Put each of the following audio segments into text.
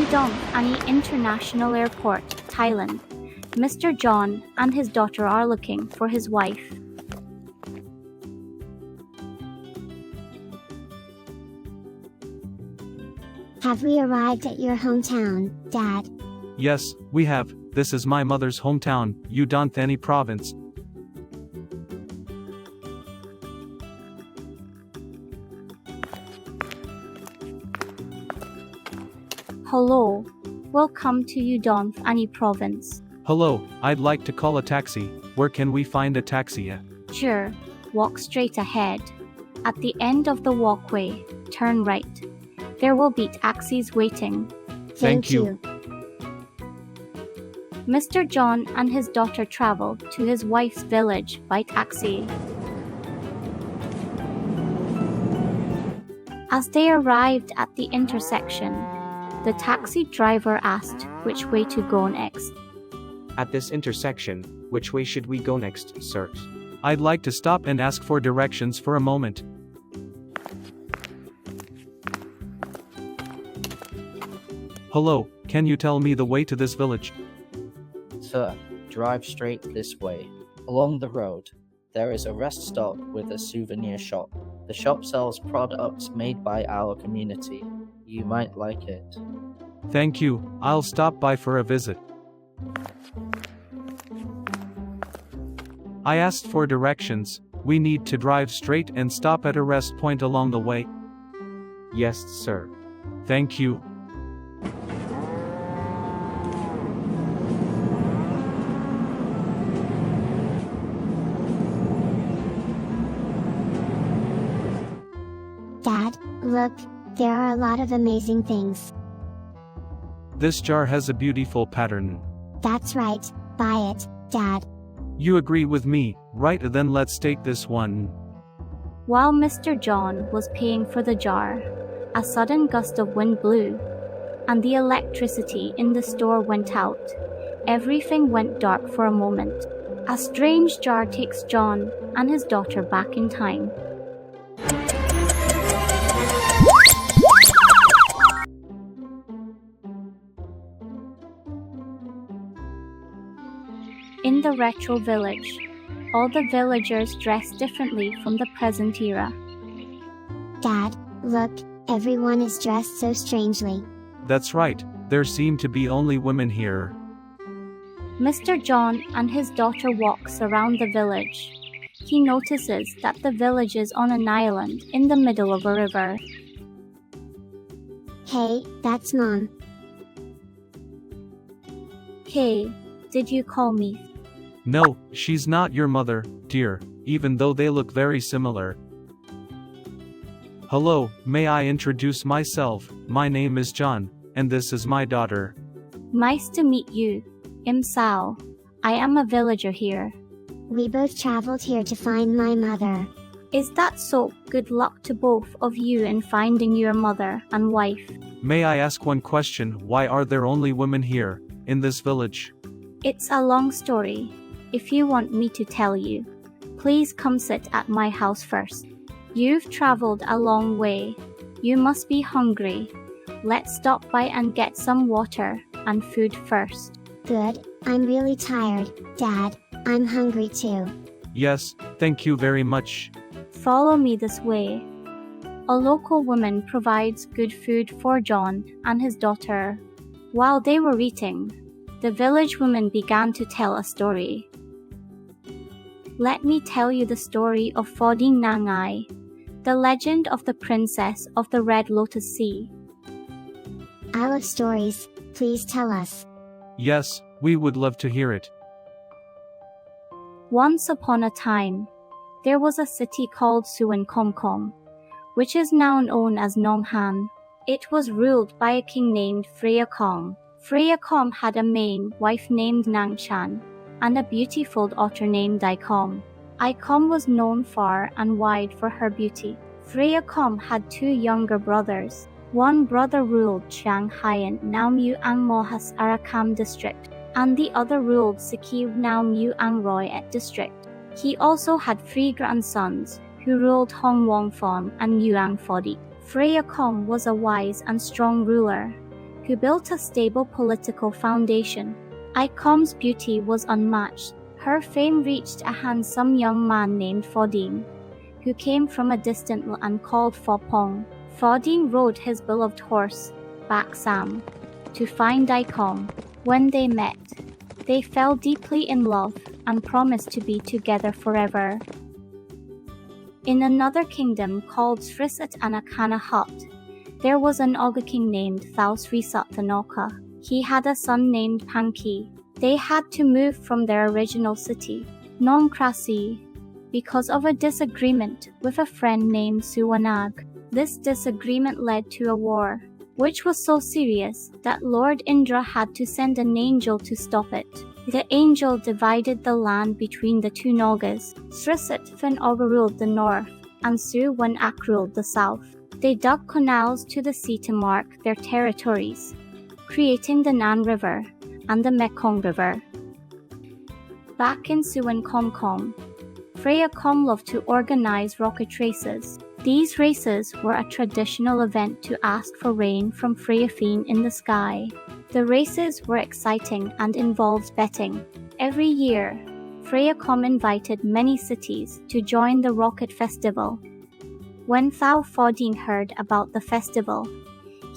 Phadaeng Ani International Airport, Thailand. Mr. John and his daughter are looking for his wife. Have we arrived at your hometown, Dad? Yes, we have. This is my mother's hometown, Udon Thani province. Hello. Welcome to Udon Thani province. Hello, I'd like to call a taxi. Where can we find a taxi at? Sure. Walk straight ahead. At the end of the walkway, turn right. There will be taxis waiting. Thank you. Mr. John and his daughter travel to his wife's village by taxi. As they arrived at the intersection, the taxi driver asked which way to go next. At this intersection, which way should we go next, sir? I'd like to stop and ask for directions for a moment. Hello, can you tell me the way to this village? Sir, drive straight this way. Along the road, there is a rest stop with a souvenir shop. The shop sells products made by our community. You might like it. Thank you, I'll stop by for a visit. I asked for directions. We need to drive straight and stop at a rest point along the way. Yes, sir. Thank you. Dad, look, there are a lot of amazing things. This jar has a beautiful pattern. That's right, buy it, Dad. You agree with me, right? Then let's take this one. While Mr. John was paying for the jar, a sudden gust of wind blew, and the electricity in the store went out. Everything went dark for a moment. A strange jar takes John and his daughter back in time. In the retro village, all the villagers dress differently from the present era. Dad, look, everyone is dressed so strangely. That's right, there seem to be only women here. Mr. John and his daughter walks around the village. He notices that the village is on an island in the middle of a river. Hey, that's Mom. Hey, did you call me? No, she's not your mother, dear, even though they look very similar. Hello, may I introduce myself? My name is John, and this is my daughter. Nice to meet you, I'm Sao. I am a villager here. We both traveled here to find my mother. Is that so? Good luck to both of you in finding your mother and wife. May I ask one question? Why are there only women here, in this village? It's a long story. If you want me to tell you, please come sit at my house first. You've traveled a long way. You must be hungry. Let's stop by and get some water and food first. Good, I'm really tired, Dad. I'm hungry too. Yes, thank you very much. Follow me this way. A local woman provides good food for John and his daughter. While they were eating, the village woman began to tell a story. Let me tell you the story of Phadaeng-Nang I, the legend of the princess of the Red Lotus Sea. I love stories, please tell us. Yes, we would love to hear it. Once upon a time, there was a city called Suan-Kom-Kom, which is now known as Nong Han. It was ruled by a king named Phadaeng-Aikham. Phadaeng-Aikham had a main wife named Nang Chan, and a beautiful daughter named Aikham. Aikham was known far and wide for her beauty. Phadaeng-Aikham had two younger brothers, One brother ruled Shanghai, now Muangmohas Arakam district, and the other ruled Sikiu, now Muangroy district. He also had 3 grandsons, who ruled Hong Wongfon and Muang Fodi. Phadaeng-Aikham was a wise and strong ruler, who built a stable political foundation. Aikham's beauty was unmatched. Her fame reached a handsome young man named Phadaeng, who came from a distant land called Phopong. Phadaeng rode his beloved horse, Baksam, to find Aikham. When they met, they fell deeply in love and promised to be together forever. In another kingdom called Srisat Anakanahot, there was an Oga king named Thausrisatanoka. He had a son named Panki. They had to move from their original city, Nongkrasi, because of a disagreement with a friend named Suwanag. This disagreement led to a war, which was so serious that Lord Indra had to send an angel to stop it. The angel divided the land between the 2 Nogas. Srisat Oga ruled the north, and Suwanak ruled the south. They dug canals to the sea to mark their territories, creating the Nan River and the Mekong River. Back in Suwankomkom, Phadaeng-Aikham loved to organize rocket races. These races were a traditional event to ask for rain from Freyaphene in the sky. The races were exciting and involved betting. Every year, Phadaeng-Aikham invited many cities to join the rocket festival. When Thao Phadaeng heard about the festival,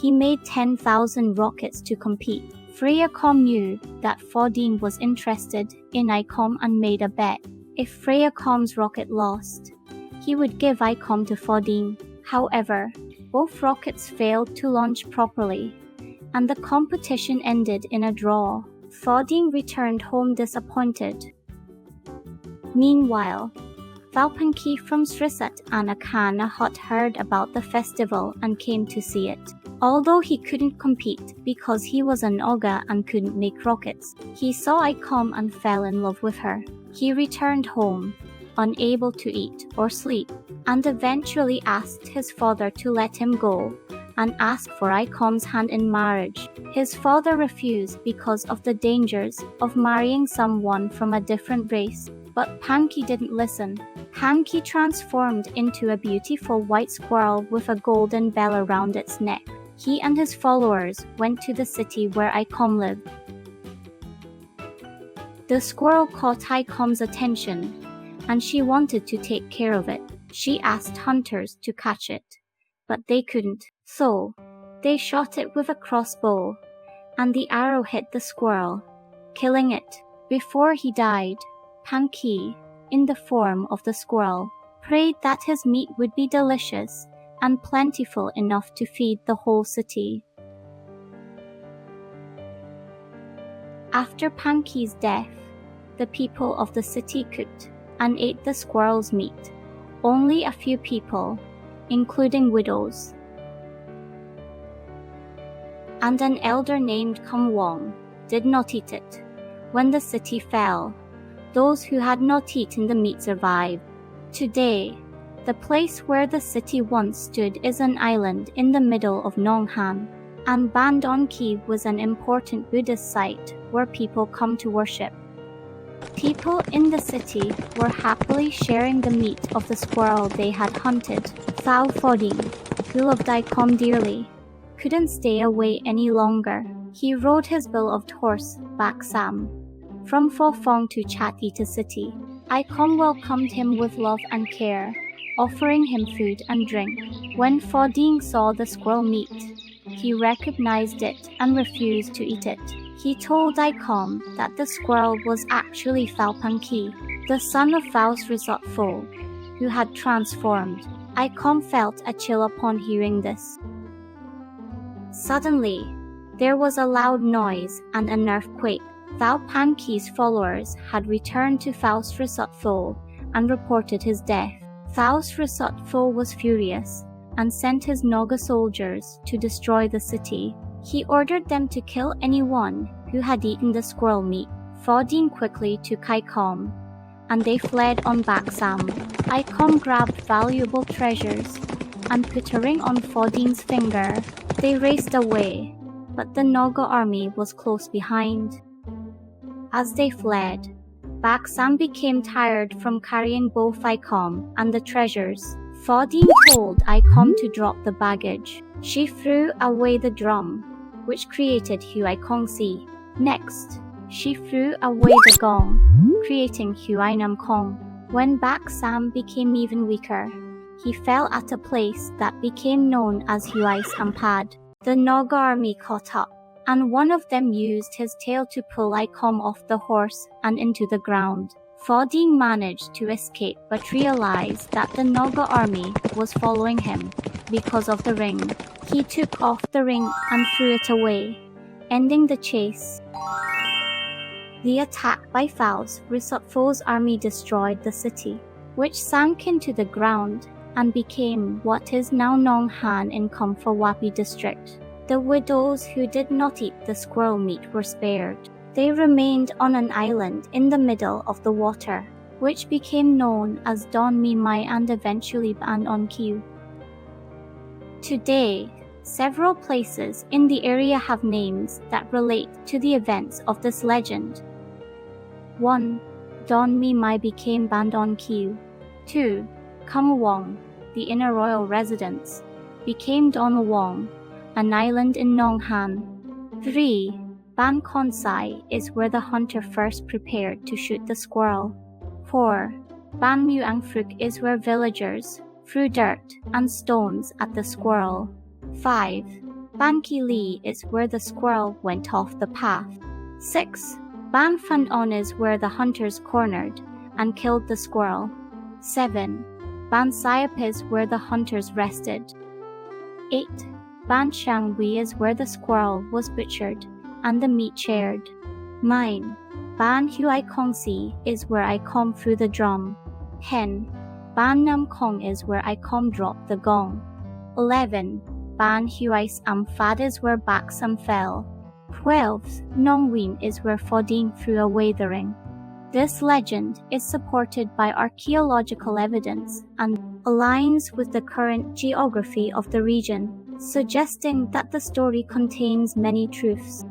he made 10,000 rockets to compete. Phadaeng-Aikham knew that Phadaeng was interested in Aikham and made a bet. If Phadaeng-Aikham's rocket lost, he would give Aikham to Phadaeng. However, both rockets failed to launch properly, and the competition ended in a draw. Phadaeng returned home disappointed. Meanwhile, Valpanki from Srisat Anakanahot heard about the festival and came to see it. Although he couldn't compete because he was an Oga and couldn't make rockets, he saw Aikham and fell in love with her. He returned home, unable to eat or sleep, and eventually asked his father to let him go and ask for Aikham's hand in marriage. His father refused because of the dangers of marrying someone from a different race, but Panki didn't listen. Panki transformed into a beautiful white squirrel with a golden bell around its neck. He and his followers went to the city where Aikham lived. The squirrel caught Aikham's attention, and she wanted to take care of it. She asked hunters to catch it, but they couldn't. So, they shot it with a crossbow, and the arrow hit the squirrel, killing it. Before he died, Panki, in the form of the squirrel, prayed that his meat would be delicious and plentiful enough to feed the whole city. After Panki's death, the people of the city cooked and ate the squirrel's meat. Only a few people, including widows and an elder named Kum Wong, did not eat it. When the city fell, those who had not eaten the meat survived. Today, the place where the city once stood is an island in the middle of Nonghan, and Bandon-ki was an important Buddhist site where people come to worship. People in the city were happily sharing the meat of the squirrel they had hunted. Thao Phadaeng, who loved Aikham dearly, couldn't stay away any longer. He rode his beloved horse, Baksam, from Phofong to Chatita city. Aikham welcomed him with love and care, offering him food and drink. When Phadaeng saw the squirrel meat, he recognized it and refused to eat it. He told Aikham that the squirrel was actually Valpanki, the son of Vaus Resort Fo, who had transformed. Aikham felt a chill upon hearing this. Suddenly, there was a loud noise and an earthquake. Valpanki's followers had returned to Vaus Resort Fo and reported his death. Vaus Resort Fo was furious and sent his Naga soldiers to destroy the city. He ordered them to kill anyone who had eaten the squirrel meat. Phadaeng quickly took Aikham, and they fled on Baksam. Aikham grabbed valuable treasures and put a ring on Phadaeng's finger They raced away, but the Naga army was close behind. As they fled, Baksam became tired from carrying both Aikham and the treasures. Phadaeng told Aikham to drop the baggage. She threw away the drum, which created Huaikongsi. Next, she threw away the gong, creating Huainamkong. When Baksam became even weaker, he fell at a place that became known as Huaisampad. The Naga army caught up, and one of them used his tail to pull Aikham off the horse and into the ground. Phadaeng managed to escape but realized that the Naga army was following him because of the ring. He took off the ring and threw it away, ending the chase. The attack by Phadaeng's army destroyed the city, which sank into the ground and became what is now Nonghan in Kamphawapi district. The widows who did not eat the squirrel meat were spared. They remained on an island in the middle of the water, which became known as Don Mimai and eventually Ban on Kiu. Today, several places in the area have names that relate to the events of this legend. 1. Don Mimai became Bandon Kiu. 2. Kamawong, the inner royal residence, became Donawong, an island in Nonghan. 3. Ban Konsai is where the hunter first prepared to shoot the squirrel. 4. Ban Muangfruk is where villagers threw dirt and stones at the squirrel. 5. Ban Kili is where the squirrel went off the path. 6. Ban Fundon is where the hunters cornered and killed the squirrel. 7. Ban Sayap is where the hunters rested. 8. Ban Shangwi is where the squirrel was butchered and the meat shared. 9. Ban Huaikongsi is where Aikham threw the drum. 10. Ban Namkong is where Aikham dropped the gong. 11. Ban Huaisampad is where Baksam fell. 12. Nongwin is where Phadaeng threw away the ring. This legend is supported by archaeological evidence and aligns with the current geography of the region, suggesting that the story contains many truths.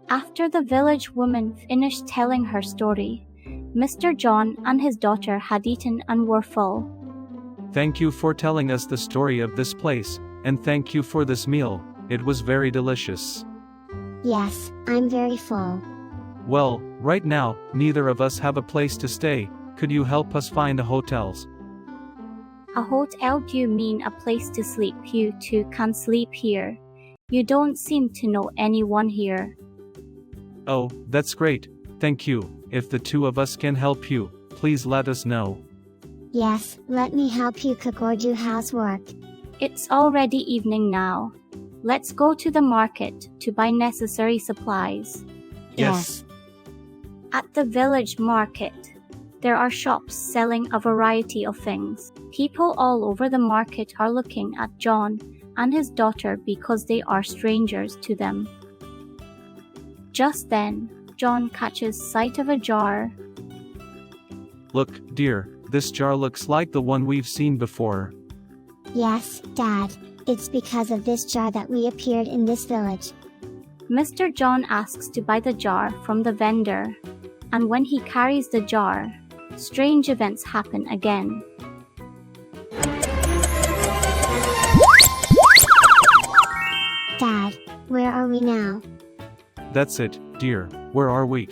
After the village woman finished telling her story, Mr. John and his daughter had eaten and were full. Thank you for telling us the story of this place, and thank you for this meal. It was very delicious. Yes, I'm very full. Well, right now, neither of us have a place to stay. Could you help us find a hotels? A hotel? Do you mean a place to sleep? You two can sleep here. You don't seem to know anyone here. Oh, that's great. Thank you. If the two of us can help you, please let us know. Yes, let me help you cook or do housework. It's already evening now. Let's go to the market to buy necessary supplies. Yes. At the village market, there are shops selling a variety of things. People all over the market are looking at John and his daughter because they are strangers to them. Just then, John catches sight of a jar. Look, dear, this jar looks like the one we've seen before. Yes, Dad, it's because of this jar that we appeared in this village. Mr. John asks to buy the jar from the vendor, and when he carries the jar, strange events happen again. Dad, where are we now? That's it, dear. Where are we?